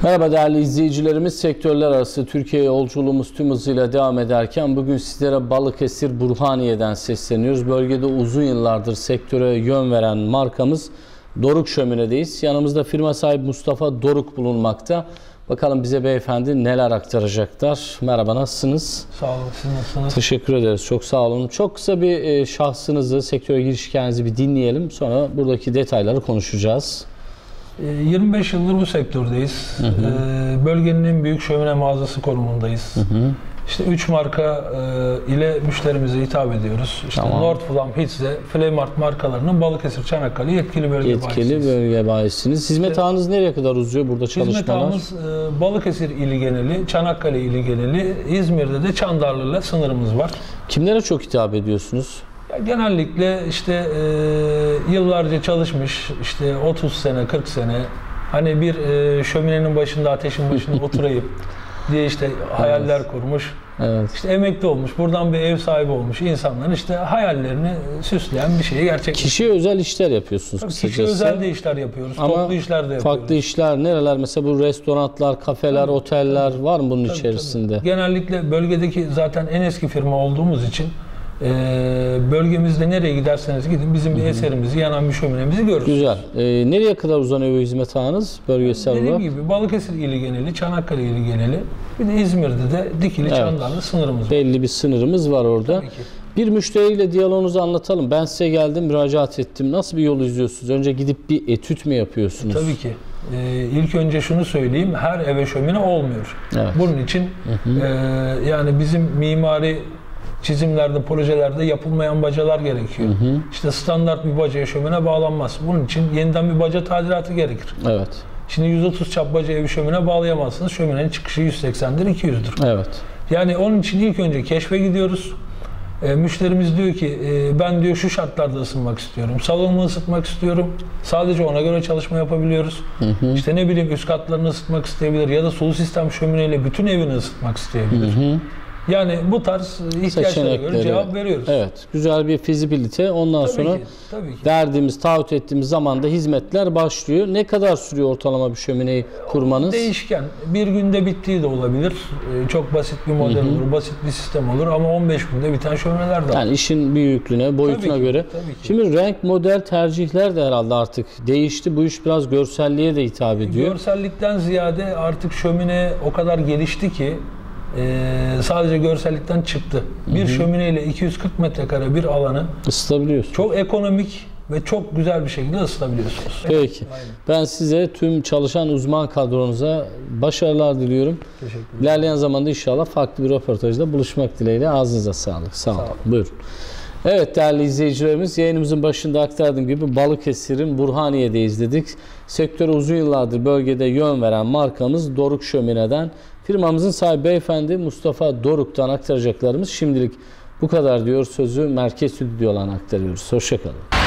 Merhaba değerli izleyicilerimiz, sektörler arası Türkiye yolculuğumuz tüm hızıyla devam ederken bugün sizlere Balıkesir Burhaniye'den sesleniyoruz. Bölgede uzun yıllardır sektöre yön veren markamız Doruk Şömine'deyiz. Yanımızda firma sahibi Mustafa Doruk bulunmakta. Bakalım bize beyefendi neler aktaracaklar. Merhaba, nasılsınız? Sağ olun, siz nasılsınız? Teşekkür ederiz, çok sağ olun. Çok kısa bir şahsınızı, sektöre giriş hikayenizi bir dinleyelim. Sonra buradaki detayları konuşacağız. 25 yıldır bu sektördeyiz. Bölgenin en büyük şömine mağazası konumundayız. İşte 3 marka ile müşterimize hitap ediyoruz. İşte Tamam. Nordflam, Hitze, Flameart markalarının Balıkesir, Çanakkale yetkili bölge bayisiniz. Yetkili bölge bayisiniz. Hizmet ağınız nereye kadar uzuyor burada çalışmalar? Hizmet ağımız Balıkesir ili geneli, Çanakkale ili geneli, İzmir'de de Çandarlı'yla sınırımız var. Kimlere çok hitap ediyorsunuz? Genellikle işte yıllarca çalışmış, işte 30 sene, 40 sene hani bir şöminenin başında, ateşin başında oturayım diye işte hayaller kurmuş. Evet. İşte emekli olmuş, buradan bir ev sahibi olmuş insanların işte hayallerini süsleyen bir şeyi gerçekleştiriyor. Kişiye özel işler yapıyorsunuz Tabii kısacası. kişiye özel de işler yapıyoruz, ama toplu işler de yapıyoruz. farklı işler nereler? Mesela bu restoranlar, kafeler, oteller var mı bunun içerisinde? Tabii. Genellikle bölgedeki zaten en eski firma olduğumuz için bölgemizde nereye giderseniz gidin bizim bir eserimizi, yanan bir şöminemizi görürsünüz. Güzel. Nereye kadar uzanıyor bu hizmet ağınız bölgesel olarak? Dediğim gibi Balıkesir ili geneli, Çanakkale ili geneli, bir de İzmir'de de Dikili, Çandarlı sınırımız var. Belli bir sınırımız var orada. Tabii ki. Bir müşteriyle diyaloğunuzu anlatalım. Ben size geldim, müracaat ettim. Nasıl bir yol izliyorsunuz? Önce gidip bir etüt mü yapıyorsunuz? Tabii ki. İlk önce şunu söyleyeyim, her eve şömine olmuyor. Evet. Bunun için yani bizim mimari çizimlerde, projelerde yapılmayan bacalar gerekiyor. İşte standart bir bacaya şömine bağlanmaz. Bunun için yeniden bir baca tadilatı gerekir. Evet. Şimdi 130 çap bacaya bir şömine bağlayamazsınız. Şöminenin çıkışı 180'dir, 200'dür. Evet. Yani onun için ilk önce keşfe gidiyoruz. Müşterimiz diyor ki ben diyor şu şartlarda ısınmak istiyorum. Salonumu ısıtmak istiyorum. Sadece ona göre çalışma yapabiliyoruz. İşte ne bileyim üst katlarını ısıtmak isteyebilir ya da sulu sistem şömineyle bütün evini ısıtmak isteyebilir. Yani bu tarz ihtiyaçlara göre cevap veriyoruz. Evet. Güzel bir fizibilite. Ondan sonra tabii ki. verdiğimiz, taahhüt ettiğimiz zaman da hizmetler başlıyor. Ne kadar sürüyor ortalama bir şömineyi kurmanız? Değişken. Bir günde bittiği de olabilir. Çok basit bir model olur, basit bir sistem olur ama 15 günde biten şömineler de var. Yani işin büyüklüğüne, boyutuna Tabii ki, göre. tabii ki. Şimdi renk, model, tercihler de herhalde artık değişti. Bu iş biraz görselliğe de hitap ediyor. Görsellikten ziyade artık şömine o kadar gelişti ki sadece görsellikten çıktı. Bir şömineyle 240 metrekare bir alanı Isıtabiliyorsunuz. çok ekonomik ve çok güzel bir şekilde ısıtabiliyorsunuz. Peki. Aynen. Ben size tüm çalışan uzman kadronuza başarılar diliyorum. Teşekkür ederim. İlerleyen zamanda inşallah farklı bir röportajda buluşmak dileğiyle. Ağzınıza sağlık. Sağ olun. Buyurun. Evet değerli izleyicilerimiz, yayınımızın başında aktardığım gibi Balıkesir'in Burhaniye'deyiz dedik. Sektöre uzun yıllardır bölgede yön veren markamız Doruk Şömine'den. Firmamızın sahibi beyefendi Mustafa Doruk'tan aktaracaklarımız şimdilik bu kadar diyor. Sözü Merkez Stüdyo'dan aktarıyoruz. Hoşça kalın.